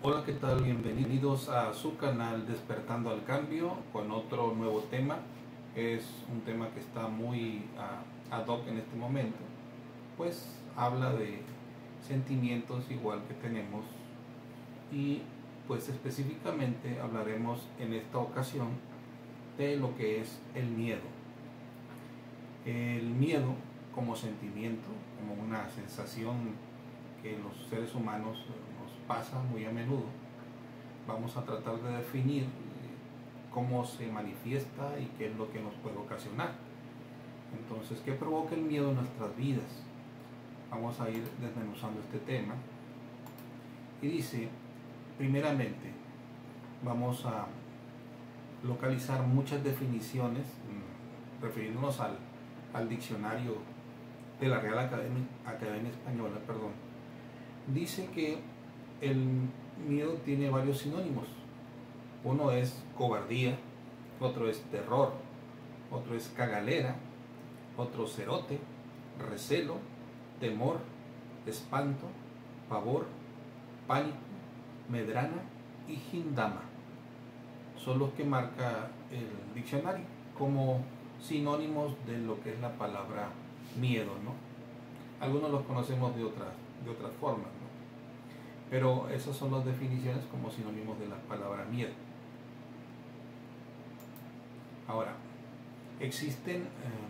Hola, ¿qué tal? Bienvenidos a su canal Despertando al Cambio con otro nuevo tema. Es un tema que está muy ad hoc en este momento, pues habla de sentimientos igual que tenemos y pues específicamente hablaremos en esta ocasión de lo que es el miedo. El miedo como sentimiento, como una sensación que los seres humanos nos pasa muy a menudo. Vamos a tratar de definir cómo se manifiesta y qué es lo que nos puede ocasionar. Entonces, ¿qué provoca el miedo en nuestras vidas? Vamos a ir desmenuzando este tema. Y dice, primeramente, vamos a localizar muchas definiciones, refiriéndonos al diccionario de la Real Academia Española, dice que el miedo tiene varios sinónimos. Uno es cobardía, otro es terror, otro es cagalera, otro cerote, recelo, temor, espanto, pavor, pánico, medrana y gindama. Son los que marca el diccionario como sinónimos de lo que es la palabra miedo, ¿no? Algunos los conocemos de otras formas, ¿no? Pero esas son las definiciones como sinónimos de la palabra miedo. Ahora, existen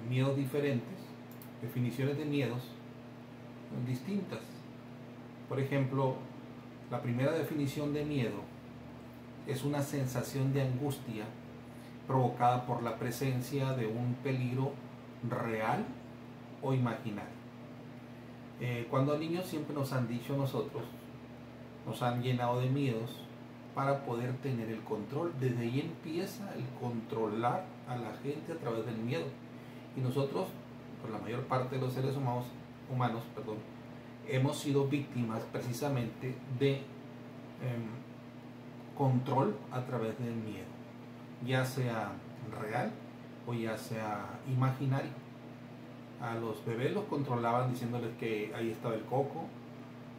miedos diferentes, definiciones de miedos distintas. Por ejemplo, la primera definición de miedo es una sensación de angustia provocada por la presencia de un peligro real o imaginario. Cuando niños siempre nos han dicho nosotros, nos han llenado de miedos para poder tener el control. Desde ahí empieza el controlar a la gente a través del miedo. Y nosotros, por la mayor parte de los seres humanos, hemos sido víctimas precisamente de control a través del miedo, ya sea real o ya sea imaginario. A los bebés los controlaban diciéndoles que ahí estaba el coco,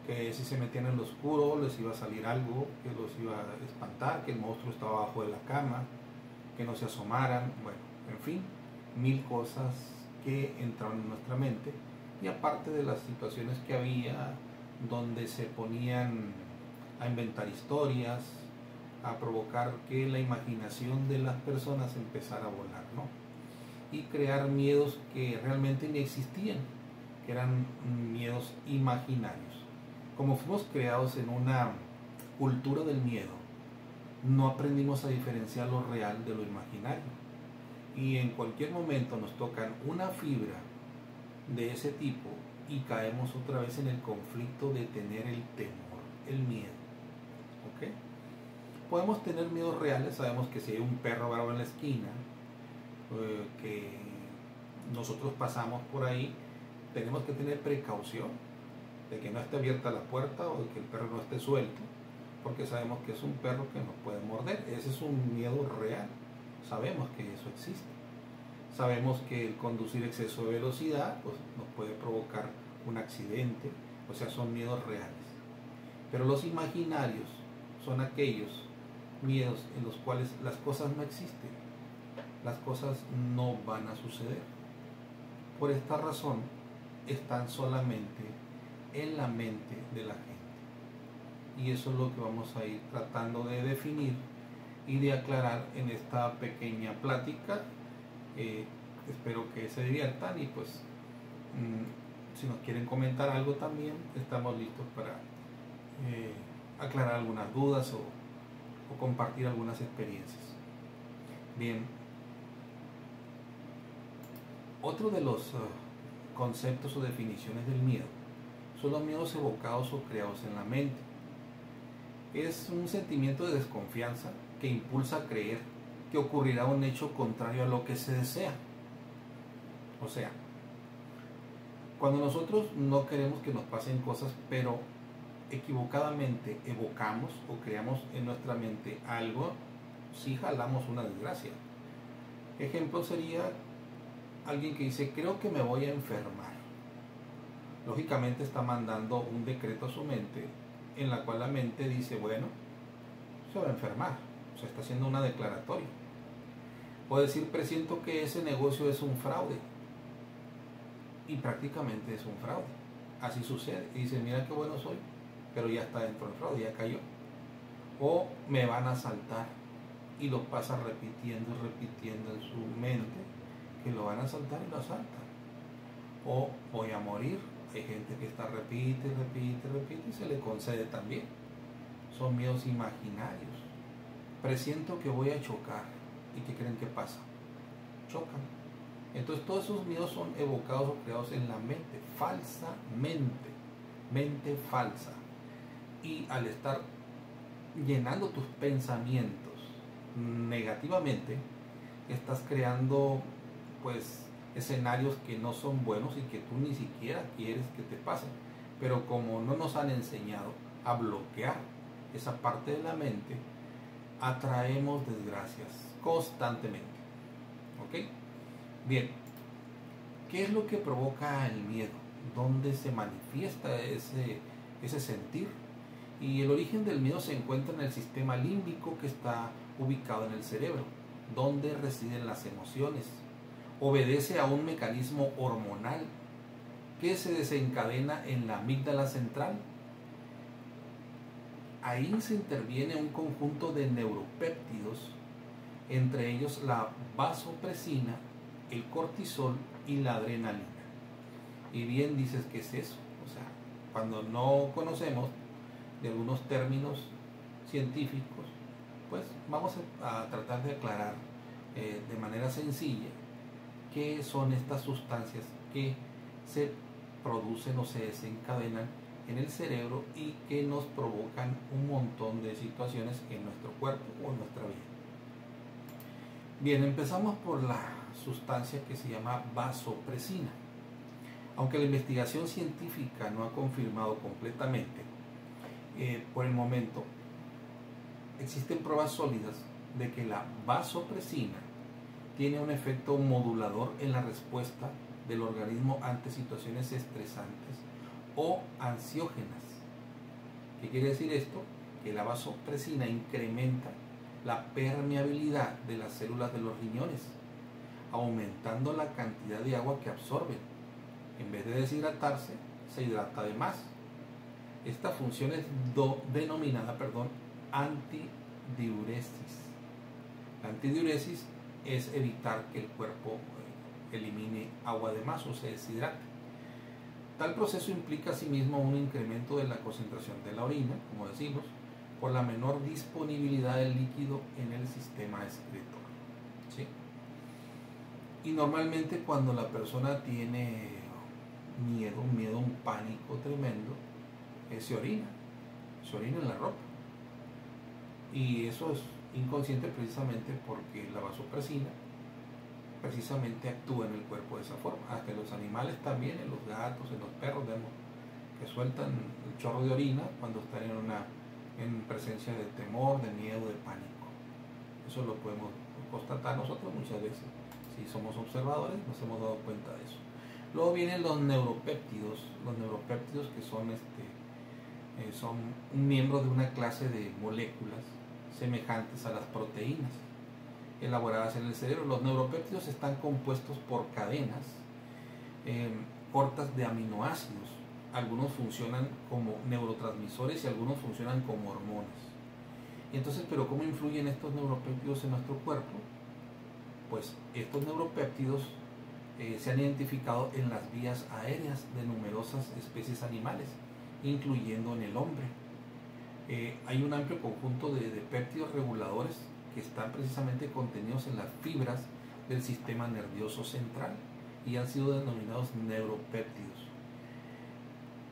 que si se metían en lo oscuro les iba a salir algo, que los iba a espantar, que el monstruo estaba abajo de la cama, que no se asomaran, bueno, en fin, mil cosas que entraron en nuestra mente. Y aparte de las situaciones que había donde se ponían a inventar historias, a provocar que la imaginación de las personas empezara a volar, ¿no? Y crear miedos que realmente ni existían, que eran miedos imaginarios. Como fuimos creados en una cultura del miedo, no aprendimos a diferenciar lo real de lo imaginario. Y en cualquier momento nos tocan una fibra de ese tipo y caemos otra vez en el conflicto de tener el temor, el miedo. ¿Ok? Podemos tener miedos reales, sabemos que si hay un perro bravo en la esquina, que nosotros pasamos por ahí, tenemos que tener precaución de que no esté abierta la puerta o de que el perro no esté suelto, porque sabemos que es un perro que nos puede morder. Ese es un miedo real, sabemos que eso existe. Sabemos que el conducir exceso de velocidad pues, nos puede provocar un accidente, o sea, son miedos reales. Pero los imaginarios son aquellos miedos en los cuales las cosas no existen, las cosas no van a suceder. Por esta razón están solamente en la mente de la gente. Y eso es lo que vamos a ir tratando de definir y de aclarar en esta pequeña plática. Espero que se diviertan y pues si nos quieren comentar algo también estamos listos para aclarar algunas dudas o compartir algunas experiencias. Bien, otro de los conceptos o definiciones del miedo son los miedos evocados o creados en la mente. Es un sentimiento de desconfianza que impulsa a creer que ocurrirá un hecho contrario a lo que se desea. O sea, cuando nosotros no queremos que nos pasen cosas, pero equivocadamente evocamos o creamos en nuestra mente algo, sí jalamos una desgracia. Ejemplo sería alguien que dice, creo que me voy a enfermar. Lógicamente está mandando un decreto a su mente en la cual la mente dice, bueno, se va a enfermar. O sea, está haciendo una declaratoria. O decir, presiento que ese negocio es un fraude. Y prácticamente es un fraude. Así sucede. Y dice, mira qué bueno soy, pero ya está dentro del fraude, ya cayó. O me van a asaltar. Y lo pasa repitiendo y repitiendo en su mente que lo van a asaltar y lo asaltan. O voy a morir. Hay gente que está repite y se le concede también. Son miedos imaginarios. Presiento que voy a chocar. ¿Y qué creen que pasa? Chocan. Entonces todos esos miedos son evocados o creados en la mente, falsamente, mente falsa. Y al estar llenando tus pensamientos negativamente, estás creando pues escenarios que no son buenos y que tú ni siquiera quieres que te pasen. Pero como no nos han enseñado a bloquear esa parte de la mente, atraemos desgracias constantemente. ¿Ok? Bien, ¿qué es lo que provoca el miedo? ¿Dónde se manifiesta ese sentir? Y el origen del miedo se encuentra en el sistema límbico, que está ubicado en el cerebro, donde residen las emociones. Obedece a un mecanismo hormonal que se desencadena en la amígdala central. Ahí se interviene un conjunto de neuropéptidos, entre ellos la vasopresina, el cortisol y la adrenalina. Y bien dices, ¿qué es eso? O sea, cuando no conocemos de algunos términos científicos, pues vamos a tratar de aclarar de manera sencilla qué son estas sustancias que se producen o se desencadenan en el cerebro y que nos provocan un montón de situaciones en nuestro cuerpo o en nuestra vida. Bien, empezamos por la sustancia que se llama vasopresina. Aunque la investigación científica no ha confirmado completamente, por el momento existen pruebas sólidas de que la vasopresina tiene un efecto modulador en la respuesta del organismo ante situaciones estresantes o ansiógenas. ¿Qué quiere decir esto? Que la vasopresina incrementa la permeabilidad de las células de los riñones, aumentando la cantidad de agua que absorben. En vez de deshidratarse, se hidrata de más. Esta función es denominada antidiuresis. La antidiuresis es evitar que el cuerpo elimine agua de más o se deshidrate. Tal proceso implica asimismo un incremento de la concentración de la orina, como decimos, por la menor disponibilidad del líquido en el sistema excretor. ¿Sí? Y normalmente cuando la persona tiene miedo, un pánico tremendo, se orina en la ropa. Y eso es inconsciente precisamente porque la vasopresina precisamente actúa en el cuerpo de esa forma. Hasta en los animales también, en los gatos, en los perros, vemos que sueltan el chorro de orina cuando están en presencia de temor, de miedo, de pánico. Eso lo podemos constatar nosotros muchas veces. Si somos observadores nos hemos dado cuenta de eso. Luego vienen los neuropéptidos que son un miembro de una clase de moléculas semejantes a las proteínas elaboradas en el cerebro. Los neuropéptidos están compuestos por cadenas cortas de aminoácidos. Algunos funcionan como neurotransmisores y algunos funcionan como hormonas. Entonces, ¿pero cómo influyen estos neuropéptidos en nuestro cuerpo? Pues estos neuropéptidos se han identificado en las vías aéreas de numerosas especies animales, incluyendo en el hombre. Hay un amplio conjunto de péptidos reguladores que están precisamente contenidos en las fibras del sistema nervioso central y han sido denominados neuropéptidos.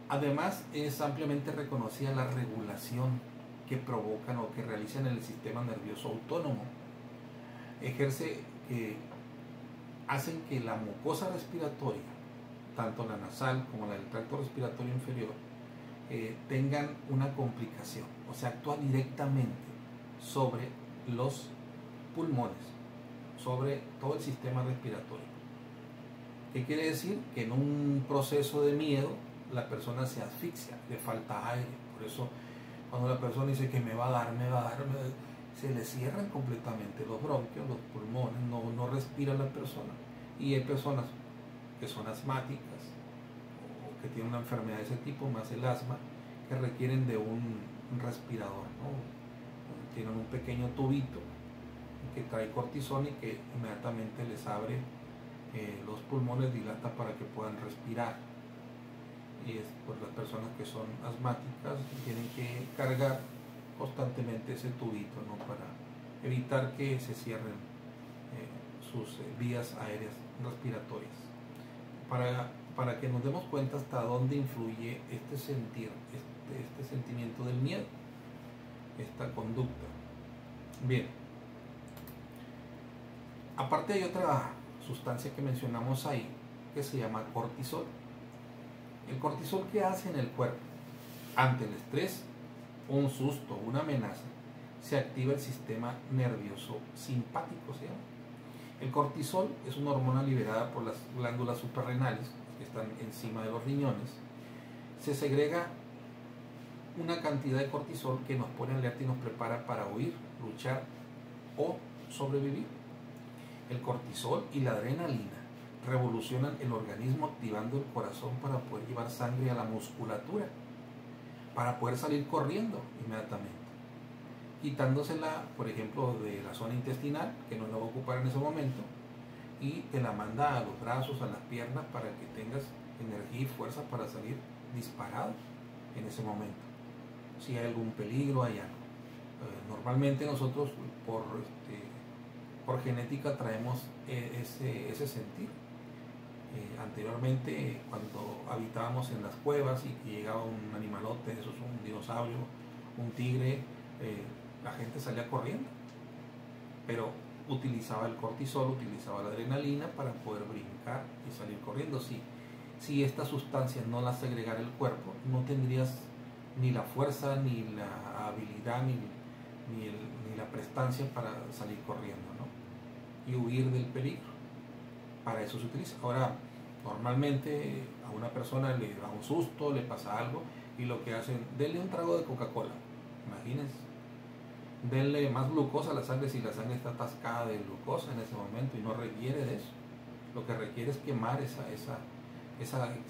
Además, es ampliamente reconocida la regulación que provocan o que realizan en el sistema nervioso autónomo. Hacen que la mucosa respiratoria, tanto la nasal como la del tracto respiratorio inferior, tengan una complicación, o sea, actúa directamente sobre los pulmones, sobre todo el sistema respiratorio. ¿Qué quiere decir? Que en un proceso de miedo la persona se asfixia, le falta aire. Por eso Cuando la persona dice que me va a dar, se le cierran completamente los bronquios, los pulmones, no respira la persona. Y hay personas que son asmáticas o que tienen una enfermedad de ese tipo, más el asma, que requieren de un respirador, ¿no? Tienen un pequeño tubito que trae cortisona y que inmediatamente les abre los pulmones, dilata para que puedan respirar. Y es por las personas que son asmáticas tienen que cargar constantemente ese tubito, ¿no? Para evitar que se cierren sus vías aéreas respiratorias. Para que nos demos cuenta hasta dónde influye este sentir, este sentimiento del miedo, esta conducta. Bien, aparte hay otra sustancia que mencionamos ahí que se llama cortisol. El cortisol, ¿qué hace en el cuerpo? Ante el estrés, un susto, una amenaza, se activa el sistema nervioso simpático, ¿se llama? El cortisol es una hormona liberada por las glándulas suprarrenales que están encima de los riñones. Se segrega una cantidad de cortisol que nos pone alerta y nos prepara para huir, luchar o sobrevivir. El cortisol y la adrenalina revolucionan el organismo activando el corazón para poder llevar sangre a la musculatura, para poder salir corriendo inmediatamente, quitándosela, por ejemplo, de la zona intestinal, que no la va a ocupar en ese momento, y te la manda a los brazos, a las piernas, para que tengas energía y fuerza para salir disparado en ese momento, si hay algún peligro, hay algo. Normalmente nosotros por genética traemos ese sentir. Anteriormente, cuando habitábamos en las cuevas y que llegaba un animalote, eso es un dinosaurio, un tigre, la gente salía corriendo, pero utilizaba el cortisol, utilizaba la adrenalina para poder brincar y salir corriendo. Si estas sustancias no las segregara el cuerpo, no tendrías ni la fuerza, ni la habilidad, ni la prestancia para salir corriendo, ¿no? Y huir del peligro. Para eso se utiliza. Ahora, normalmente a una persona le da un susto, le pasa algo, y lo que hacen, denle un trago de Coca-Cola, imagínense, denle más glucosa a la sangre si la sangre está atascada de glucosa en ese momento y no requiere de eso. Lo que requiere es quemar esa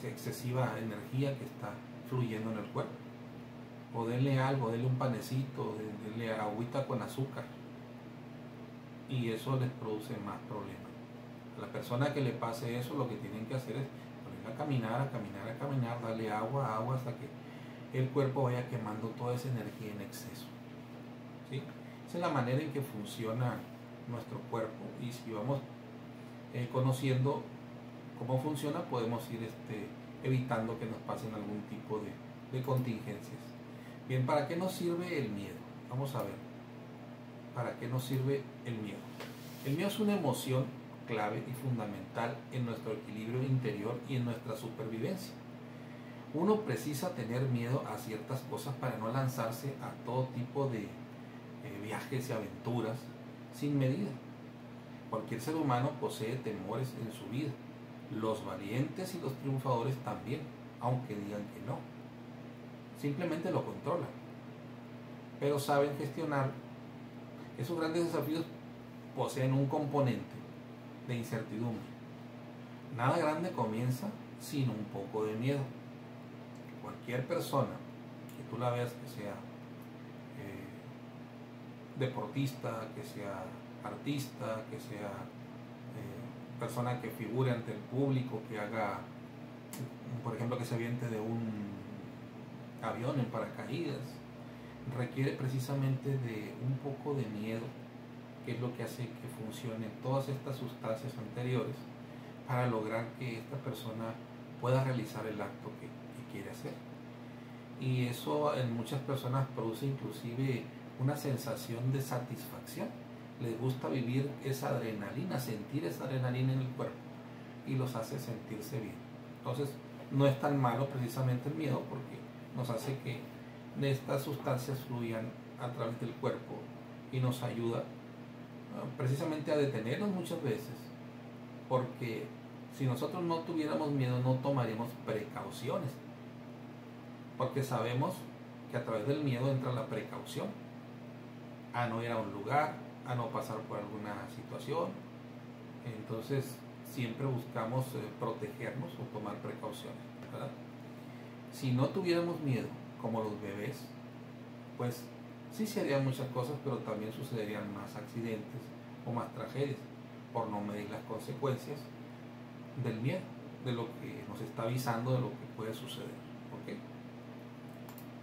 excesiva energía que está fluyendo en el cuerpo. O denle algo, denle un panecito, denle agüita con azúcar, y eso les produce más problemas. A la persona que le pase eso, lo que tienen que hacer es ponerla a caminar, darle agua, hasta que el cuerpo vaya quemando toda esa energía en exceso, ¿sí? Esa es la manera en que funciona nuestro cuerpo, y si vamos conociendo cómo funciona, podemos ir evitando que nos pasen algún tipo de contingencias. Bien, ¿para qué nos sirve el miedo? Vamos a ver, ¿para qué nos sirve el miedo? El miedo es una emoción clave y fundamental en nuestro equilibrio interior y en nuestra supervivencia. Uno precisa tener miedo a ciertas cosas para no lanzarse a todo tipo de viajes y aventuras sin medida. Cualquier ser humano posee temores en su vida. Los valientes y los triunfadores también, aunque digan que no. Simplemente lo controlan, pero saben gestionar. Esos grandes desafíos poseen un componente de incertidumbre. Nada grande comienza sin un poco de miedo. Cualquier persona que tú la veas, que sea deportista, que sea artista, que sea persona que figure ante el público, que haga, por ejemplo, que se aviente de un avión en paracaídas, requiere precisamente de un poco de miedo, que es lo que hace que funcionen todas estas sustancias anteriores para lograr que esta persona pueda realizar el acto que quiere hacer. Y eso en muchas personas produce inclusive una sensación de satisfacción. Les gusta vivir esa adrenalina, sentir esa adrenalina en el cuerpo, y los hace sentirse bien. Entonces no es tan malo precisamente el miedo, porque nos hace que estas sustancias fluyan a través del cuerpo y nos ayuda precisamente a detenernos muchas veces, porque si nosotros no tuviéramos miedo, no tomaríamos precauciones, porque sabemos que a través del miedo entra la precaución, a no ir a un lugar, a no pasar por alguna situación. Entonces siempre buscamos protegernos o tomar precauciones, ¿verdad? Si no tuviéramos miedo, como los bebés, pues sí se harían muchas cosas, pero también sucederían más accidentes o más tragedias por no medir las consecuencias del miedo, de lo que nos está avisando de lo que puede suceder. ¿Ok?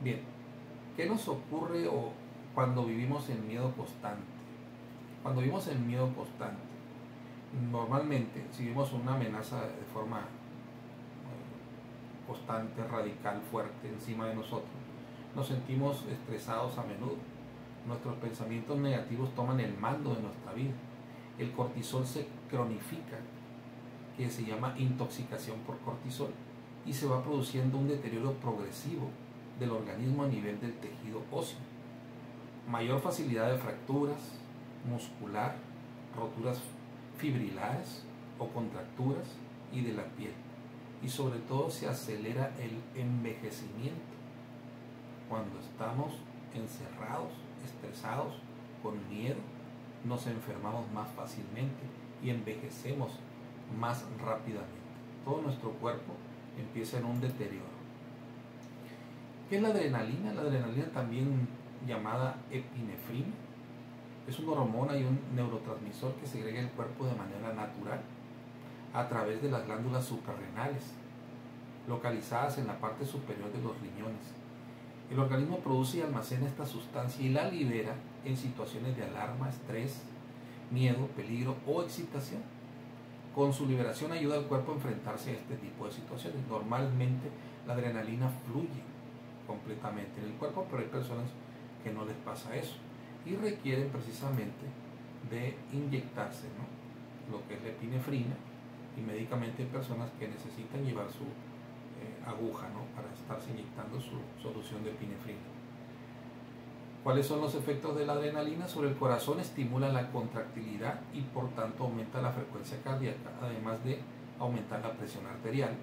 Bien, ¿qué nos ocurre cuando vivimos en miedo constante? Cuando vivimos en miedo constante, normalmente si vivimos una amenaza de forma constante, radical, fuerte encima de nosotros, nos sentimos estresados a menudo. Nuestros pensamientos negativos toman el mando de nuestra vida. El cortisol se cronifica, que se llama intoxicación por cortisol, y se va produciendo un deterioro progresivo del organismo a nivel del tejido óseo. Mayor facilidad de fracturas muscular, roturas fibrilares o contracturas y de la piel. Y sobre todo se acelera el envejecimiento cuando estamos encerrados, estresados, con miedo. Nos enfermamos más fácilmente y envejecemos más rápidamente. Todo nuestro cuerpo empieza en un deterioro. ¿Qué es la adrenalina? La adrenalina, también llamada epinefrina, es una hormona y un neurotransmisor que segrega el cuerpo de manera natural a través de las glándulas suprarrenales, localizadas en la parte superior de los riñones. El organismo produce y almacena esta sustancia y la libera en situaciones de alarma, estrés, miedo, peligro o excitación. Con su liberación ayuda al cuerpo a enfrentarse a este tipo de situaciones. Normalmente la adrenalina fluye completamente en el cuerpo, pero hay personas que no les pasa eso y requieren precisamente de inyectarse, ¿no?, lo que es la epinefrina, y médicamente hay personas que necesitan llevar su aguja, ¿no?, para estarse inyectando su solución de epinefrina. ¿Cuáles son los efectos de la adrenalina? Sobre el corazón estimula la contractilidad y por tanto aumenta la frecuencia cardíaca, además de aumentar la presión arterial.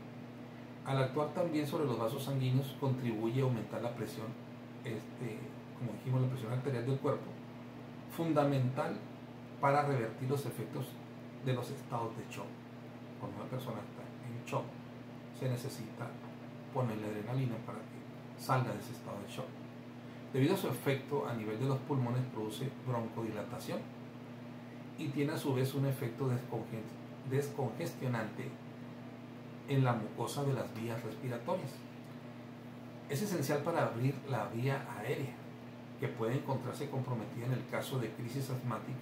Al actuar también sobre los vasos sanguíneos contribuye a aumentar la presión, como dijimos, la presión arterial del cuerpo, fundamental para revertir los efectos de los estados de shock. Cuando una persona está en shock, se necesita ponerle adrenalina para que salga de ese estado de shock. Debido a su efecto a nivel de los pulmones, produce broncodilatación y tiene a su vez un efecto descongestionante en la mucosa de las vías respiratorias. Es esencial para abrir la vía aérea, que puede encontrarse comprometida en el caso de crisis asmática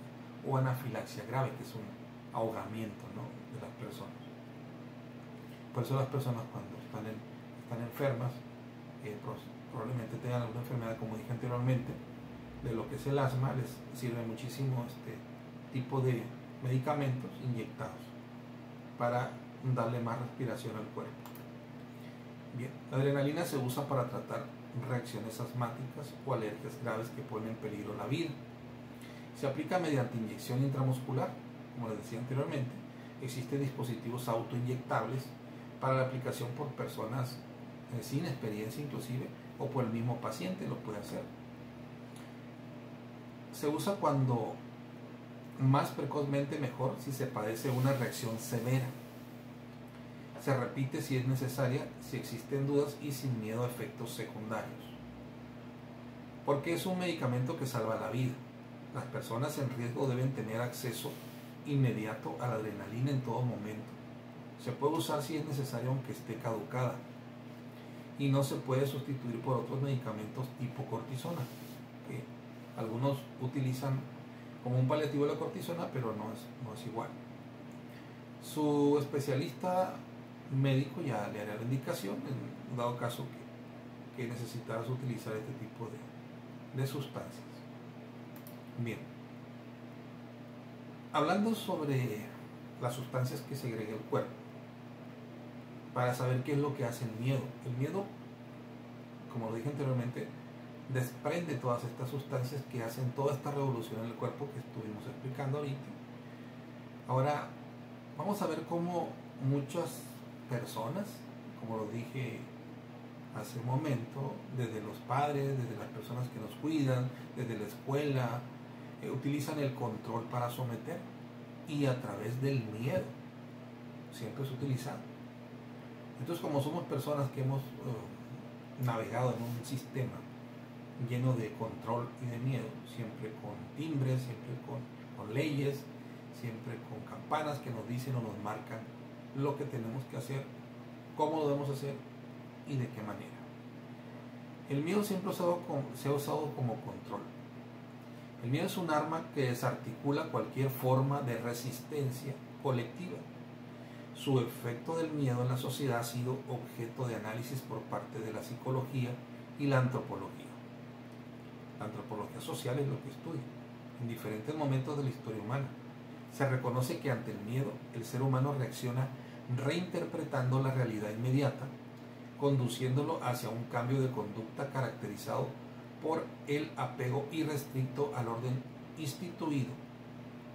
o anafilaxia grave, que es un ahogamiento, ¿no?, de las personas. Por eso las personas, cuando están enfermas, probablemente tengan alguna enfermedad, como dije anteriormente, de lo que es el asma, les sirve muchísimo este tipo de medicamentos inyectados para darle más respiración al cuerpo. Bien, la adrenalina se usa para tratar reacciones asmáticas o alergias graves que ponen en peligro la vida. Se aplica mediante inyección intramuscular, como les decía anteriormente. Existen dispositivos autoinyectables para la aplicación por personas sin experiencia inclusive, o por el mismo paciente lo puede hacer. Se usa cuando más precozmente mejor si se padece una reacción severa. Se repite si es necesaria, si existen dudas y sin miedo a efectos secundarios. Porque es un medicamento que salva la vida. Las personas en riesgo deben tener acceso inmediato a la adrenalina en todo momento. Se puede usar si es necesario aunque esté caducada. Y no se puede sustituir por otros medicamentos tipo cortisona, que algunos utilizan como un paliativo de la cortisona, pero no es igual. Su especialista médico ya le hará la indicación en dado caso que necesitaras utilizar este tipo de sustancias. Bien, hablando sobre las sustancias que segrega el cuerpo, para saber qué es lo que hace el miedo. El miedo, como lo dije anteriormente, desprende todas estas sustancias que hacen toda esta revolución en el cuerpo que estuvimos explicando ahorita. Ahora vamos a ver cómo muchas personas, como lo dije hace un momento, desde los padres, desde las personas que nos cuidan, desde la escuela, utilizan el control para someter, y a través del miedo siempre es utilizado. Entonces, como somos personas que hemos navegado en un sistema lleno de control y de miedo, siempre con timbres, siempre con leyes, siempre con campanas que nos dicen o nos marcan lo que tenemos que hacer, cómo lo debemos hacer y de qué manera. El miedo siempre se ha usado como control. El miedo es un arma que desarticula cualquier forma de resistencia colectiva. Su efecto del miedo en la sociedad ha sido objeto de análisis por parte de la psicología y la antropología. La antropología social es lo que estudia en diferentes momentos de la historia humana. Se reconoce que ante el miedo el ser humano reacciona reinterpretando la realidad inmediata, conduciéndolo hacia un cambio de conducta caracterizado por el apego irrestricto al orden instituido,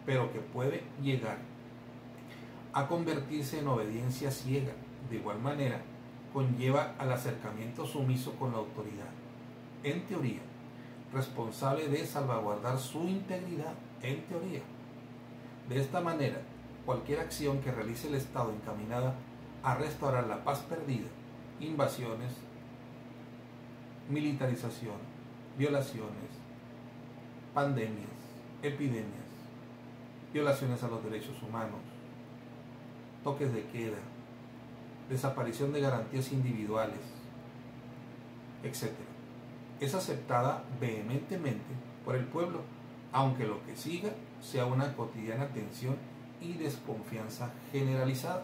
pero que puede llegar a convertirse en obediencia ciega. De igual manera, conlleva al acercamiento sumiso con la autoridad, en teoría, responsable de salvaguardar su integridad, en teoría. De esta manera, cualquier acción que realice el Estado encaminada a restaurar la paz perdida, invasiones, militarización, violaciones, pandemias, epidemias, violaciones a los derechos humanos, toques de queda, desaparición de garantías individuales, etc., es aceptada vehementemente por el pueblo, aunque lo que siga sea una cotidiana tensión y desconfianza generalizada.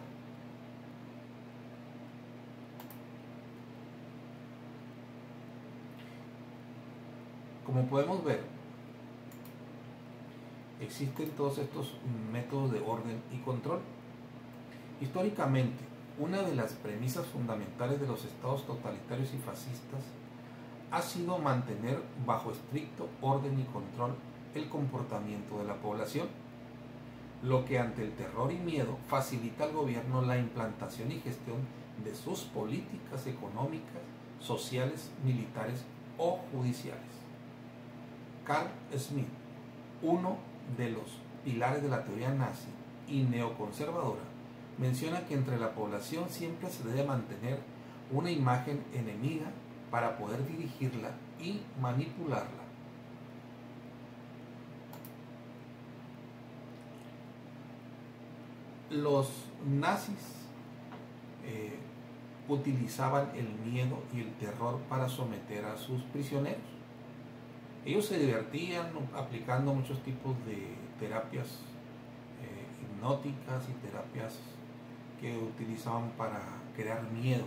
Como podemos ver, existen todos estos métodos de orden y control. Históricamente, una de las premisas fundamentales de los estados totalitarios y fascistas ha sido mantener bajo estricto orden y control el comportamiento de la población, lo que ante el terror y miedo facilita al gobierno la implantación y gestión de sus políticas económicas, sociales, militares o judiciales. Carl Schmitt, uno de los pilares de la teoría nazi y neoconservadora, menciona que entre la población siempre se debe mantener una imagen enemiga para poder dirigirla y manipularla. Los nazis utilizaban el miedo y el terror para someter a sus prisioneros. Ellos se divertían aplicando muchos tipos de terapias hipnóticas y terapias que utilizaban para crear miedo,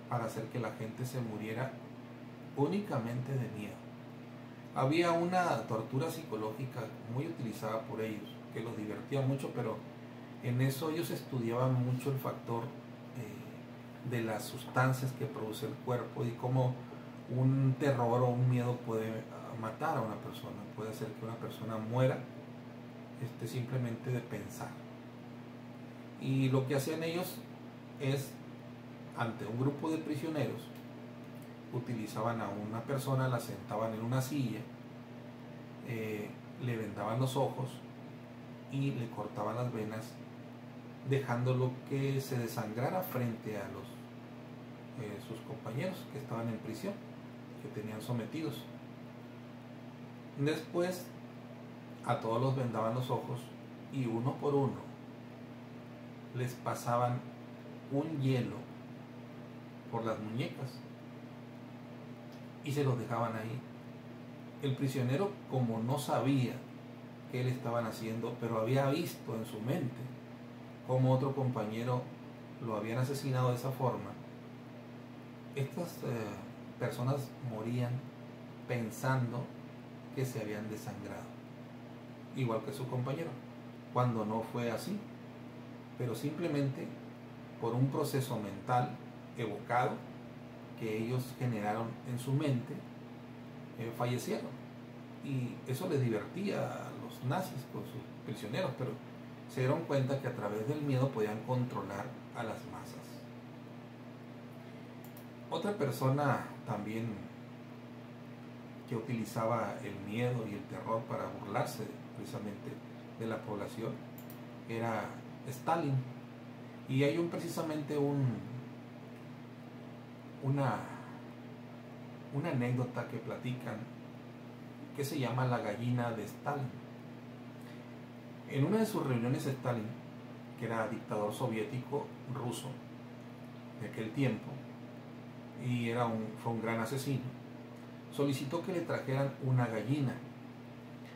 para hacer que la gente se muriera únicamente de miedo. Había una tortura psicológica muy utilizada por ellos, que los divertía mucho, pero en eso ellos estudiaban mucho el factor de las sustancias que produce el cuerpo y cómo un terror o un miedo puede matar a una persona, puede hacer que una persona muera simplemente de pensar. Y lo que hacían ellos es, ante un grupo de prisioneros, utilizaban a una persona, la sentaban en una silla, le vendaban los ojos y le cortaban las venas, dejándolo que se desangrara frente a sus compañeros que estaban en prisión, que tenían sometidos. Después a todos los vendaban los ojos y uno por uno les pasaban un hielo por las muñecas y se los dejaban ahí. El prisionero, como no sabía qué le estaban haciendo, pero había visto en su mente cómo otro compañero lo habían asesinado de esa forma, estas personas morían pensando que se habían desangrado, igual que su compañero, cuando no fue así, pero simplemente por un proceso mental evocado que ellos generaron en su mente, fallecieron. Y eso les divertía a los nazis con sus prisioneros, pero se dieron cuenta que a través del miedo podían controlar a las masas. Otra persona también que utilizaba el miedo y el terror para burlarse precisamente de la población era Stalin. Y hay precisamente una anécdota que platican que se llama la gallina de Stalin. En una de sus reuniones Stalin, que era dictador soviético ruso de aquel tiempo y fue un gran asesino, solicitó que le trajeran una gallina.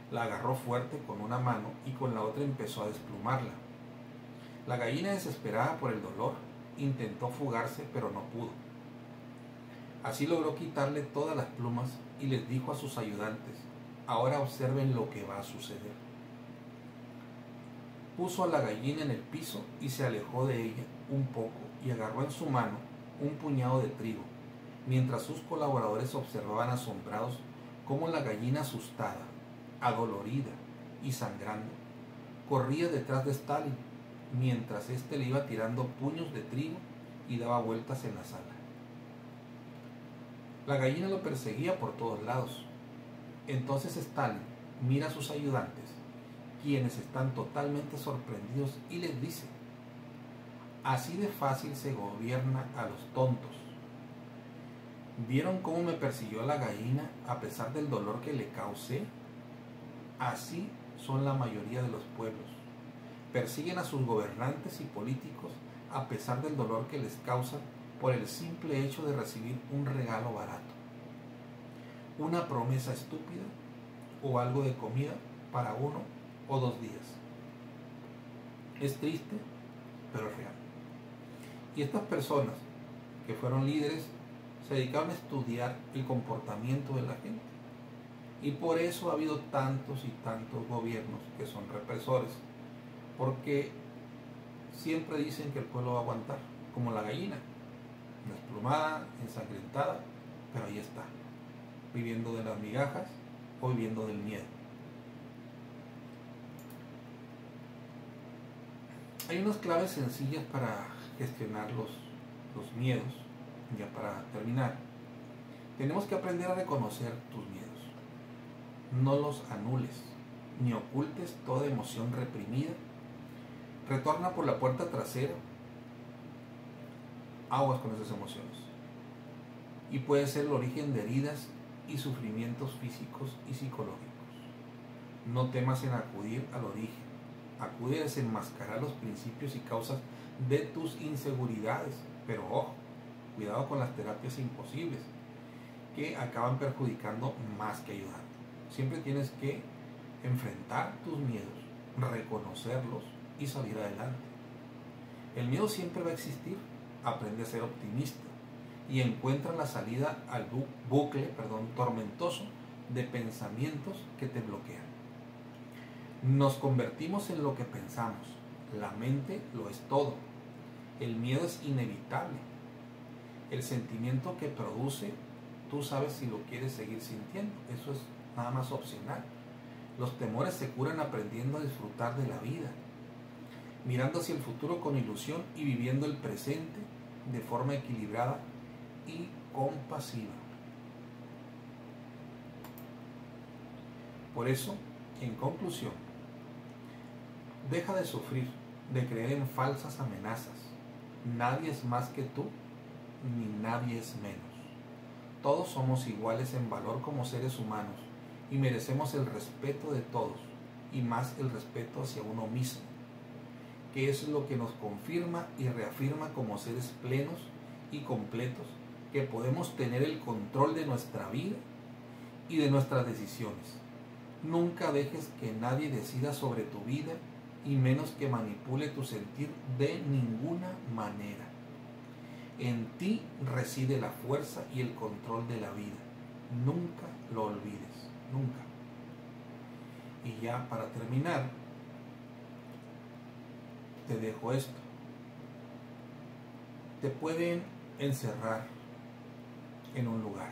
La agarró fuerte con una mano y con la otra empezó a desplumarla. La gallina, desesperada por el dolor, intentó fugarse, pero no pudo. Así logró quitarle todas las plumas y les dijo a sus ayudantes: ahora observen lo que va a suceder. Puso a la gallina en el piso y se alejó de ella un poco y agarró en su mano un puñado de trigo, mientras sus colaboradores observaban asombrados cómo la gallina, asustada, adolorida y sangrando, corría detrás de Stalin, mientras éste le iba tirando puños de trigo y daba vueltas en la sala. La gallina lo perseguía por todos lados. Entonces Stalin mira a sus ayudantes, quienes están totalmente sorprendidos, y les dice: así de fácil se gobierna a los tontos. ¿Vieron cómo me persiguió la gallina a pesar del dolor que le causé? Así son la mayoría de los pueblos. Persiguen a sus gobernantes y políticos a pesar del dolor que les causa por el simple hecho de recibir un regalo barato, una promesa estúpida o algo de comida para 1 o 2 días. Es triste, pero es real. Y estas personas que fueron líderes se dedicaron a estudiar el comportamiento de la gente. Y por eso ha habido tantos y tantos gobiernos que son represores, porque siempre dicen que el pueblo va a aguantar, como la gallina, desplumada, ensangrentada, pero ahí está, viviendo de las migajas o viviendo del miedo. Hay unas claves sencillas para gestionar los miedos. Ya para terminar, tenemos que aprender a reconocer tus miedos. No los anules, ni ocultes toda emoción reprimida. Retorna por la puerta trasera. Aguas con esas emociones. Y puede ser el origen de heridas y sufrimientos físicos y psicológicos. No temas en acudir al origen. Acude a desenmascarar los principios y causas de tus inseguridades. Pero ojo, cuidado con las terapias imposibles, que acaban perjudicando más que ayudando. Siempre tienes que enfrentar tus miedos, reconocerlos y salir adelante. El miedo siempre va a existir. Aprende a ser optimista y encuentra la salida al bucle tormentoso de pensamientos que te bloquean. Nos convertimos en lo que pensamos. La mente lo es todo. El miedo es inevitable. El sentimiento que produce, tú sabes si lo quieres seguir sintiendo. Eso es nada más opcional. Los temores se curan aprendiendo a disfrutar de la vida, mirando hacia el futuro con ilusión y viviendo el presente de forma equilibrada y compasiva. Por eso, en conclusión, deja de sufrir, de creer en falsas amenazas. Nadie es más que tú, ni nadie es menos. Todos somos iguales en valor como seres humanos y merecemos el respeto de todos, y más el respeto hacia uno mismo, que es lo que nos confirma y reafirma como seres plenos y completos, que podemos tener el control de nuestra vida y de nuestras decisiones. Nunca dejes que nadie decida sobre tu vida, y menos que manipule tu sentir de ninguna manera. En ti reside la fuerza y el control de la vida. Nunca lo olvides, nunca. Y ya para terminar, te dejo esto. Te pueden encerrar en un lugar,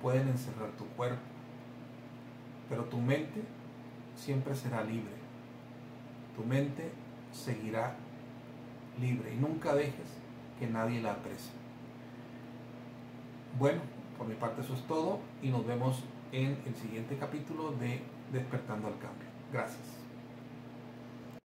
pueden encerrar tu cuerpo, pero tu mente siempre será libre. Tu mente seguirá libre y nunca dejes que nadie la aprecie. Bueno, por mi parte eso es todo y nos vemos en el siguiente capítulo de Despertando al Cambio. Gracias.